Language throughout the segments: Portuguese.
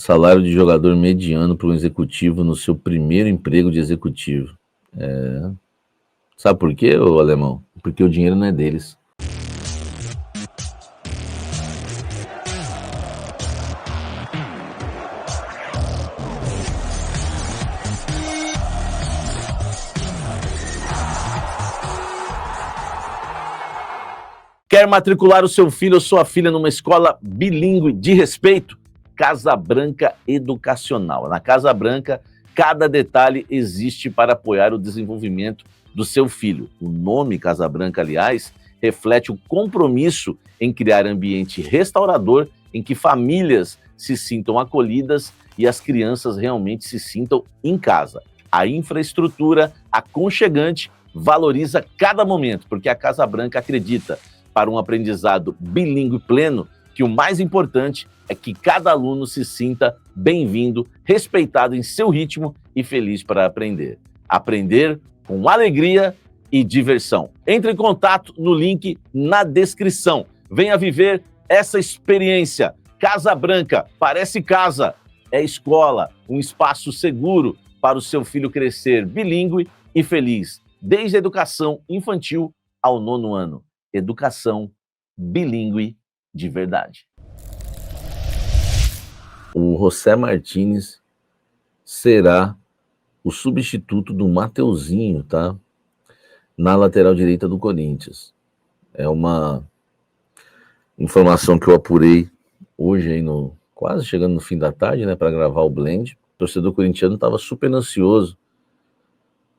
Salário de jogador mediano para um executivo no seu primeiro emprego de executivo. Sabe por quê, ô alemão? Porque o dinheiro não é deles. Quer matricular o seu filho ou sua filha numa escola bilíngue de respeito? Casa Branca Educacional. Na Casa Branca, cada detalhe existe para apoiar o desenvolvimento do seu filho. O nome Casa Branca, aliás, reflete o compromisso em criar ambiente restaurador em que famílias se sintam acolhidas e as crianças realmente se sintam em casa. A infraestrutura aconchegante valoriza cada momento, porque a Casa Branca acredita, para um aprendizado bilíngue pleno, que o mais importante é que cada aluno se sinta bem-vindo, respeitado em seu ritmo e feliz para aprender. Aprender com alegria e diversão. Entre em contato no link na descrição. Venha viver essa experiência. Casa Branca, parece casa, é escola, um espaço seguro para o seu filho crescer bilíngue e feliz, desde a educação infantil ao 9º ano. Educação bilíngue de verdade. O José Martínez será o substituto do Mateuzinho, tá? Na lateral direita do Corinthians. É uma informação que eu apurei hoje, aí quase chegando no fim da tarde, né, para gravar o Blend. O torcedor corintiano estava super ansioso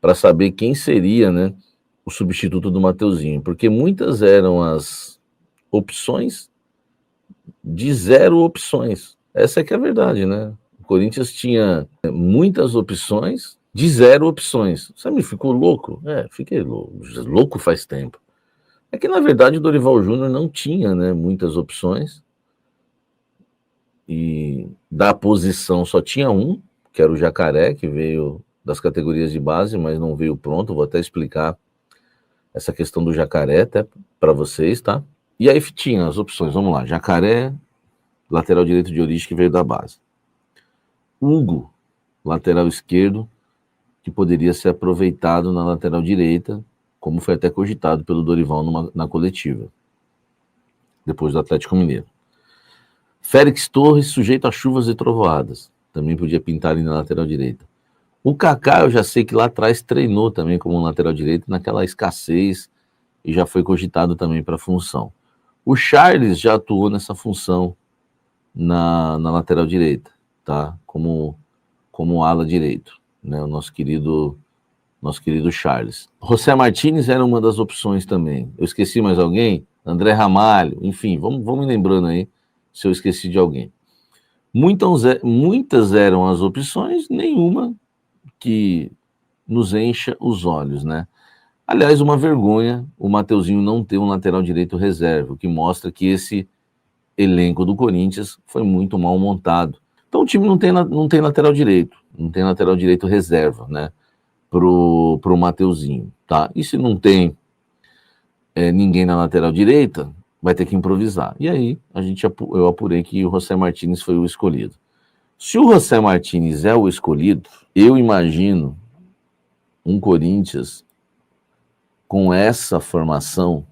para saber quem seria, né, o substituto do Mateuzinho, porque muitas eram as opções de 0 opções. Essa é que é a verdade, né? O Corinthians tinha muitas opções de 0 opções. Você me ficou louco? Fiquei louco. Louco faz tempo. É que, na verdade, o Dorival Júnior não tinha, né, muitas opções. E da posição só tinha um, que era o Jacaré, que veio das categorias de base, mas não veio pronto. Vou até explicar essa questão do Jacaré até para vocês, tá? E aí tinha as opções, vamos lá. Jacaré, lateral direito de origem, que veio da base. Hugo, lateral esquerdo, que poderia ser aproveitado na lateral direita, como foi até cogitado pelo Dorival na coletiva, depois do Atlético Mineiro. Félix Torres, sujeito a chuvas e trovoadas, também podia pintar ali na lateral direita. O Kaká, eu já sei que lá atrás treinou também como lateral direito, naquela escassez, e já foi cogitado também para a função. O Charles já atuou nessa função na lateral direita, tá? Como ala direito, né? O nosso querido Charles. José Martínez era uma das opções também. Eu esqueci mais alguém? André Ramalho, enfim, vamos me lembrando aí se eu esqueci de alguém. Muitas eram as opções, nenhuma que nos encha os olhos, né? Aliás, uma vergonha o Mateuzinho não ter um lateral direito reserva, o que mostra que esse elenco do Corinthians foi muito mal montado. Então o time não tem lateral direito, não tem lateral direito reserva, né? Pro Mateuzinho, tá? E se não tem ninguém na lateral direita, vai ter que improvisar. E aí eu apurei que o José Martínez foi o escolhido. Se o José Martínez é o escolhido, eu imagino um Corinthians com essa formação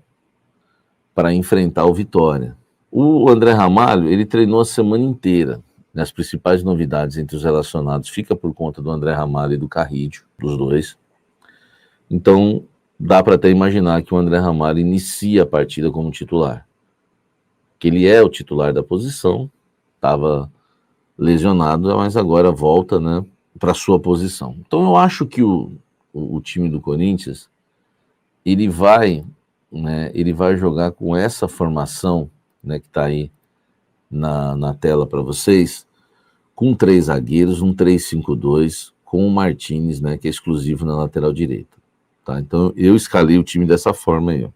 para enfrentar o Vitória. O André Ramalho, ele treinou a semana inteira. As principais novidades entre os relacionados fica por conta do André Ramalho e do Carrídio, dos dois. Então, dá para até imaginar que o André Ramalho inicia a partida como titular. Que ele é o titular da posição, estava lesionado, mas agora volta, né, para sua posição. Então eu acho que o time do Corinthians ele vai jogar com essa formação, né, que está aí na tela para vocês, com 3 zagueiros, um 3-5-2, com o Martínez, né, que é exclusivo na lateral direita. Tá? Então eu escalei o time dessa forma aí. Ó.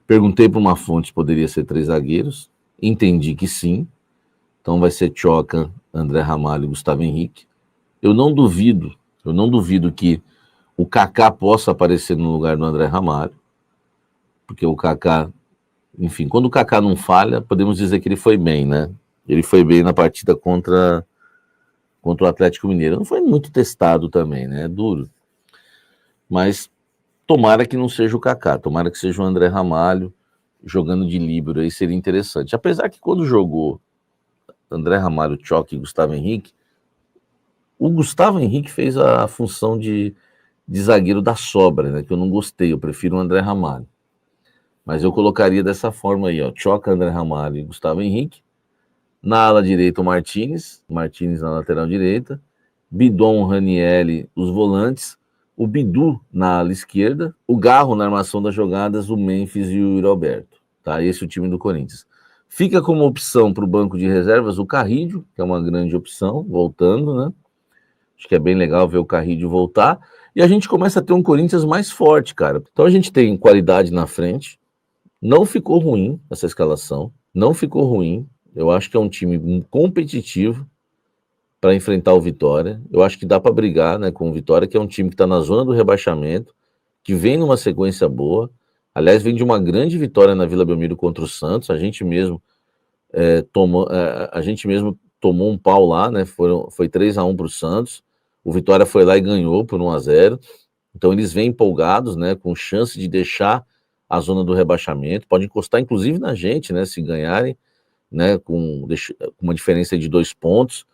Perguntei para uma fonte se poderia ser 3 zagueiros, entendi que sim. Então vai ser Tchoca, André Ramalho e Gustavo Henrique. Eu não duvido que o Kaká possa aparecer no lugar do André Ramalho, porque o Kaká, enfim, quando o Kaká não falha, podemos dizer que ele foi bem, né? Ele foi bem na partida contra o Atlético Mineiro. Não foi muito testado também, né? É duro. Mas tomara que não seja o Kaká, tomara que seja o André Ramalho jogando de líbero, aí seria interessante. Apesar que quando jogou André Ramalho, Tchoque e Gustavo Henrique, o Gustavo Henrique fez a função de zagueiro da sobra, né? Que eu não gostei, eu prefiro o André Ramalho. Mas eu colocaria dessa forma aí, ó. Tchoca, André Ramalho e Gustavo Henrique. Na ala direita, o Martínez na lateral direita. Bidon, Ranielli, os volantes. O Bidu na ala esquerda. O Garro na armação das jogadas, o Memphis e o Roberto. Tá? Esse é o time do Corinthians. Fica como opção para o banco de reservas o Carrídio, que é uma grande opção, voltando, né? Acho que é bem legal ver o Carrídio voltar. E a gente começa a ter um Corinthians mais forte, cara. Então a gente tem qualidade na frente. Não ficou ruim essa escalação. Não ficou ruim. Eu acho que é um time competitivo para enfrentar o Vitória. Eu acho que dá para brigar, né, com o Vitória, que é um time que está na zona do rebaixamento, que vem numa sequência boa. Aliás, vem de uma grande vitória na Vila Belmiro contra o Santos. A gente mesmo tomou um pau lá, né? Foi 3-1 para o Santos. O Vitória foi lá e ganhou por 1-0. Então eles vêm empolgados, né? Com chance de deixar a zona do rebaixamento. Pode encostar, inclusive, na gente, né? Se ganharem, né? Com uma diferença de 2 pontos.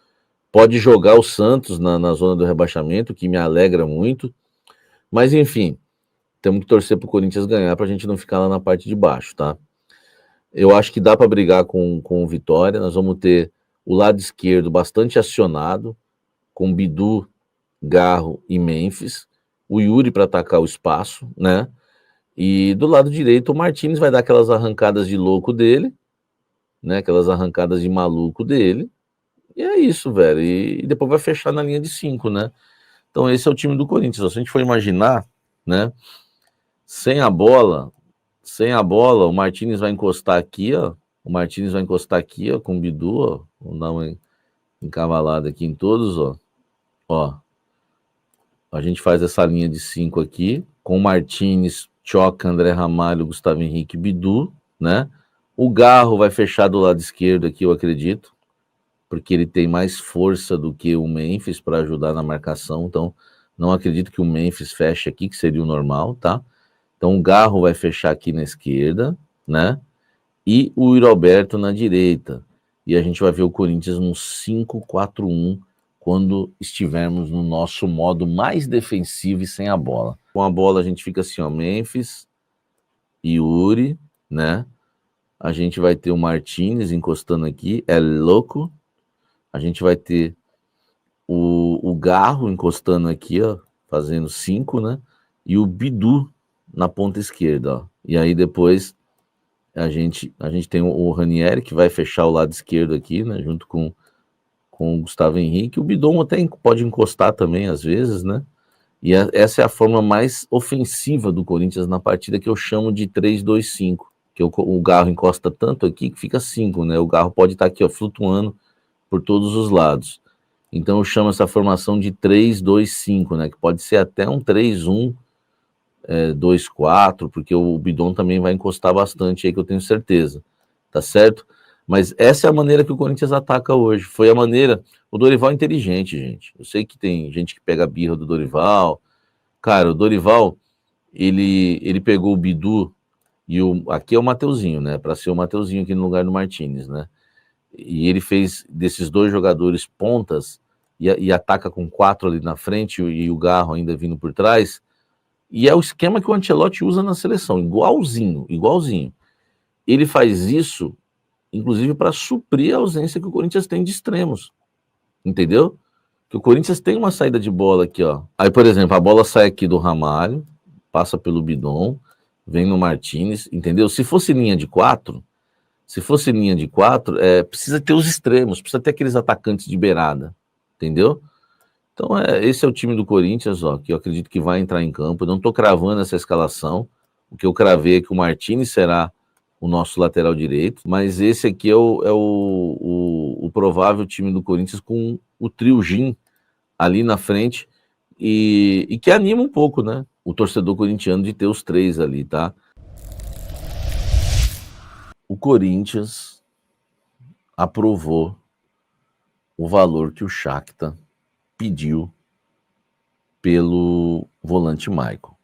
Pode jogar o Santos na zona do rebaixamento, que me alegra muito. Mas, enfim, temos que torcer para o Corinthians ganhar para a gente não ficar lá na parte de baixo, tá? Eu acho que dá para brigar com o Vitória. Nós vamos ter o lado esquerdo bastante acionado, com Bidu, Garro e Memphis. O Yuri para atacar o espaço, né? E do lado direito, o Martínez vai dar aquelas arrancadas de louco dele, né? Aquelas arrancadas de maluco dele. E é isso, velho. E depois vai fechar na linha de 5, né? Então esse é o time do Corinthians. Se a gente for imaginar, né? Sem a bola, o Martínez vai encostar aqui, ó. O Martínez vai encostar aqui, ó, com o Bidu, ó. Vamos dar uma encavalada aqui em todos, ó. Ó. A gente faz essa linha de 5 aqui, com Martínez, Tchoca, André Ramalho, Gustavo Henrique, Bidu, né? O Garro vai fechar do lado esquerdo aqui, eu acredito, porque ele tem mais força do que o Memphis para ajudar na marcação, então não acredito que o Memphis feche aqui, que seria o normal, tá? Então o Garro vai fechar aqui na esquerda, né? E o Roberto na direita. E a gente vai ver o Corinthians no 5-4-1 quando estivermos no nosso modo mais defensivo e sem a bola. Com a bola a gente fica assim, ó, Memphis, Yuri, né? A gente vai ter o Martínez encostando aqui, é louco. A gente vai ter o Garro encostando aqui, ó, fazendo 5, né? E o Bidu na ponta esquerda, ó. E aí depois a gente tem o Ranieri, que vai fechar o lado esquerdo aqui, né? Junto com o Gustavo Henrique. O Bidon até pode encostar também, às vezes, né? E essa é a forma mais ofensiva do Corinthians na partida, que eu chamo de 3-2-5. Que o Garro encosta tanto aqui que fica 5, né? O Garro pode estar aqui, ó, flutuando por todos os lados. Então eu chamo essa formação de 3-2-5, né? Que pode ser até um 3-1, 2-4, porque o Bidon também vai encostar bastante aí, que eu tenho certeza. Tá certo? Mas essa é a maneira que o Corinthians ataca hoje. Foi a maneira... O Dorival é inteligente, gente. Eu sei que tem gente que pega a birra do Dorival. Cara, o Dorival, ele pegou o Bidu e aqui é o Mateuzinho, né? Para ser o Mateuzinho aqui no lugar do Martínez, né? E ele fez desses 2 jogadores pontas e ataca com 4 ali na frente e o Garro ainda vindo por trás. E é o esquema que o Ancelotti usa na seleção, igualzinho. Ele faz isso, inclusive, para suprir a ausência que o Corinthians tem de extremos. Entendeu? Que o Corinthians tem uma saída de bola aqui, ó. Aí, por exemplo, a bola sai aqui do Ramalho, passa pelo Bidon, vem no Martínez, entendeu? Se fosse linha de 4, precisa ter os extremos, precisa ter aqueles atacantes de beirada, entendeu? Então, esse é o time do Corinthians, ó, que eu acredito que vai entrar em campo. Eu não estou cravando essa escalação. O que eu cravei é que o Martínez será o nosso lateral direito, mas esse aqui é o provável time do Corinthians com o trio Gin ali na frente e que anima um pouco, né? O torcedor corintiano de ter os 3 ali, tá? O Corinthians, aprovou o valor que o Shakhtar pediu pelo volante Maicon.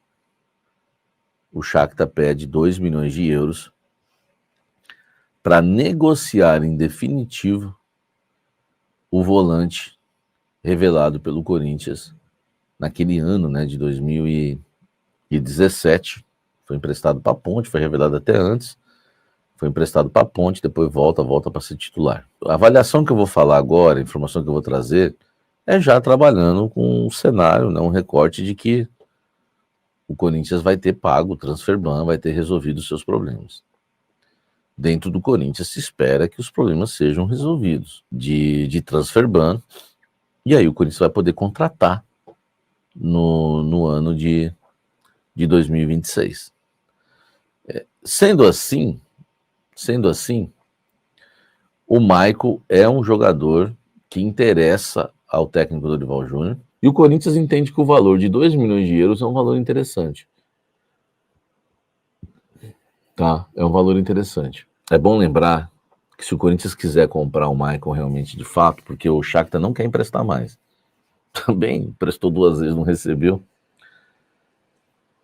O Shakhtar pede 2 milhões de euros para negociar em definitivo o volante revelado pelo Corinthians naquele ano, né, de 2017. Foi emprestado para a Ponte, foi revelado até antes. Foi emprestado para a Ponte, depois volta para ser titular. A avaliação que eu vou falar agora, a informação que eu vou trazer, é já trabalhando com um cenário, né, um recorte de que o Corinthians vai ter pago o transfer ban, vai ter resolvido os seus problemas. Dentro do Corinthians se espera que os problemas sejam resolvidos de transfer ban, e aí o Corinthians vai poder contratar no ano de 2026. Sendo assim, o Maicon é um jogador que interessa ao técnico Dorival Júnior, e o Corinthians entende que o valor de 2 milhões de euros é um valor interessante. Tá, é um valor interessante. É bom lembrar que se o Corinthians quiser comprar o Maicon realmente de fato, porque o Shakhtar não quer emprestar mais, também emprestou 2 vezes, não recebeu,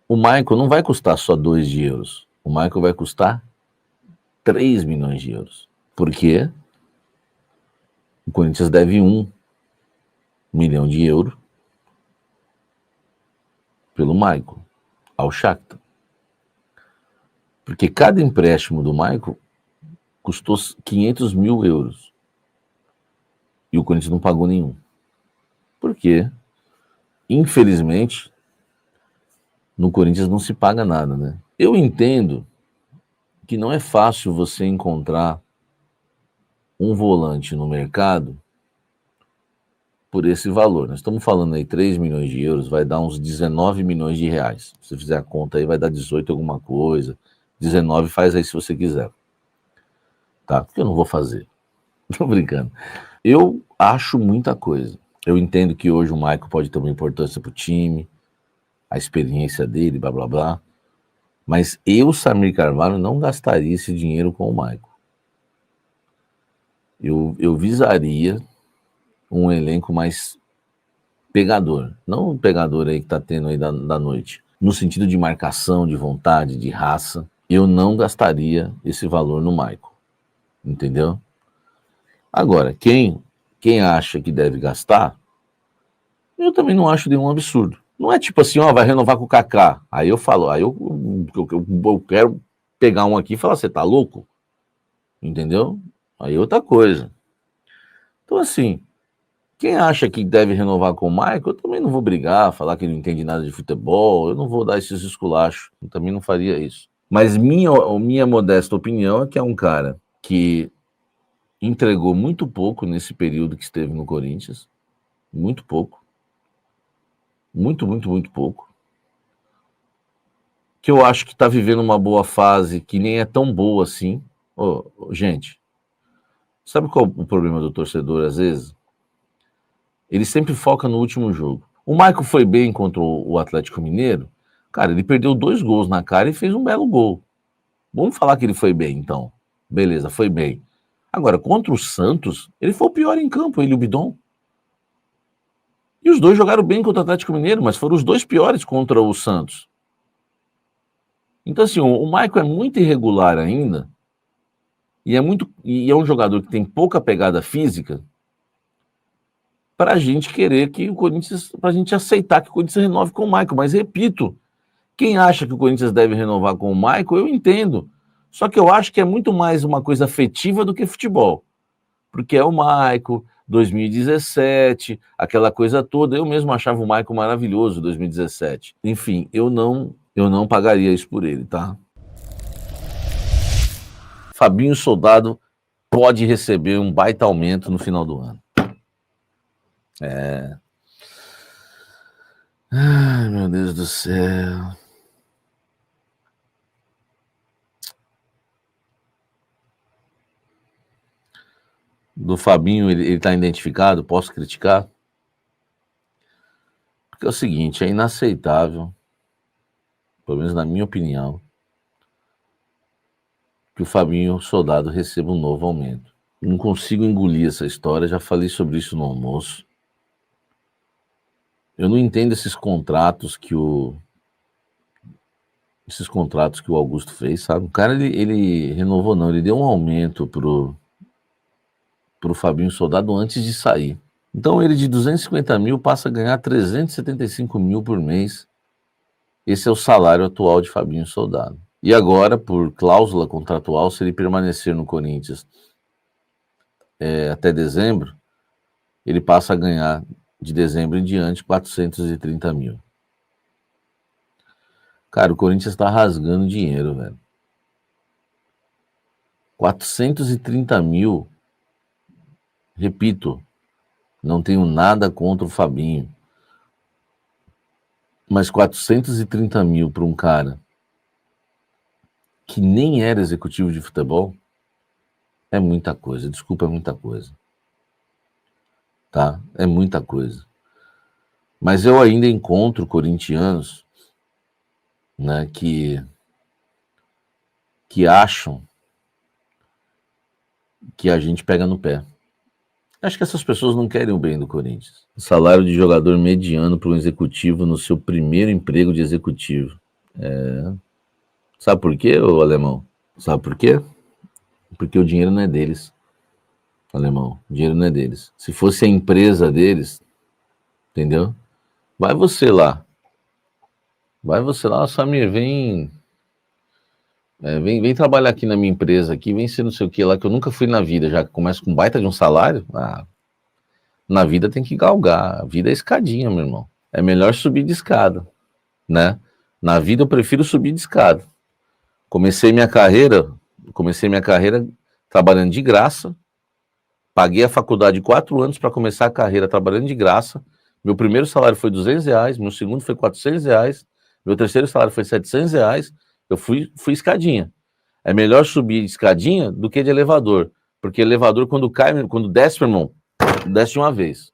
o Maicon não vai custar só 2 de euros, o Maicon vai custar 3 milhões de euros, porque o Corinthians deve 1 milhão de euros pelo Maicon ao Shakhtar. Porque cada empréstimo do Maicon custou 500 mil euros. E o Corinthians não pagou nenhum. Por quê? Infelizmente, no Corinthians não se paga nada, né? Eu entendo que não é fácil você encontrar um volante no mercado por esse valor. Nós estamos falando aí 3 milhões de euros, vai dar uns 19 milhões de reais. Se você fizer a conta aí, vai dar 18 alguma coisa. 19 faz aí se você quiser. Tá? Porque eu não vou fazer. Tô brincando. Eu acho muita coisa. Eu entendo que hoje o Maicon pode ter uma importância pro time, a experiência dele, blá blá blá. Mas eu, Samir Carvalho, não gastaria esse dinheiro com o Maicon. Eu visaria um elenco mais pegador. Não o pegador aí que tá tendo aí da noite. No sentido de marcação, de vontade, de raça. Eu não gastaria esse valor no Maicon. Entendeu? Agora, quem acha que deve gastar, eu também não acho nenhum absurdo. Não é tipo assim, ó, vai renovar com o Kaká. Aí eu falo, aí eu quero pegar um aqui e falar, você tá louco? Entendeu? Aí outra coisa. Então, assim, quem acha que deve renovar com o Michael, eu também não vou brigar, falar que ele não entende nada de futebol, eu não vou dar esses esculachos, eu também não faria isso. Mas minha modesta opinião é que é um cara que entregou muito pouco nesse período que esteve no Corinthians, muito pouco, muito pouco, que eu acho que está vivendo uma boa fase, que nem é tão boa assim. Gente, sabe qual é o problema do torcedor às vezes? Ele sempre foca no último jogo. O Maicon foi bem contra o Atlético Mineiro. Cara, ele perdeu 2 gols na cara e fez um belo gol. Vamos falar que ele foi bem, então. Beleza, foi bem. Agora, contra o Santos, ele foi o pior em campo, ele e o Bidon. E os dois jogaram bem contra o Atlético Mineiro, mas foram os 2 piores contra o Santos. Então, assim, o Maicon é muito irregular ainda. E é um jogador que tem pouca pegada física para a gente querer que o Corinthians, para a gente aceitar que o Corinthians renove com o Maicon. Mas repito, quem acha que o Corinthians deve renovar com o Maicon, eu entendo. Só que eu acho que é muito mais uma coisa afetiva do que futebol. Porque é o Maicon, 2017, aquela coisa toda. Eu mesmo achava o Maicon maravilhoso, 2017. Enfim, eu não pagaria isso por ele, tá? Fabinho Soldado pode receber um baita aumento no final do ano. Ai, meu Deus do céu. Do Fabinho, ele tá identificado? Posso criticar? Porque é o seguinte, é inaceitável, pelo menos na minha opinião, que o Fabinho Soldado receba um novo aumento. Não consigo engolir essa história, já falei sobre isso no almoço. Eu não entendo esses contratos que o Augusto fez, sabe? O cara, ele renovou não, ele deu um aumento pro Fabinho Soldado antes de sair. Então ele de 250 mil passa a ganhar 375 mil por mês. Esse é o salário atual de Fabinho Soldado. E agora, por cláusula contratual, se ele permanecer no Corinthians até dezembro, ele passa a ganhar de dezembro em diante 430 mil. Cara, o Corinthians está rasgando dinheiro, velho. 430 mil. Repito, não tenho nada contra o Fabinho. Mas 430 mil para um cara que nem era executivo de futebol é muita coisa. Desculpa, é muita coisa. Tá? É muita coisa. Mas eu ainda encontro corintianos, né, que acham que a gente pega no pé. Acho que essas pessoas não querem o bem do Corinthians. Salário de jogador mediano para um executivo no seu primeiro emprego de executivo. Sabe por quê, ô alemão? Sabe por quê? Porque o dinheiro não é deles, alemão. O dinheiro não é deles. Se fosse a empresa deles, entendeu? Vai você lá, Samir, vem trabalhar aqui na minha empresa, aqui, vem ser não sei o que lá, que eu nunca fui na vida, já que começa com baita de um salário. Na vida tem que galgar, a vida é escadinha, meu irmão. É melhor subir de escada, né? Na vida eu prefiro subir de escada. Comecei minha carreira trabalhando de graça, paguei a faculdade 4 anos para começar a carreira trabalhando de graça. Meu primeiro salário foi R$200, meu segundo foi R$400, meu terceiro salário foi R$700. Eu fui escadinha. É melhor subir de escadinha do que de elevador, porque elevador quando desce, meu irmão, desce de uma vez.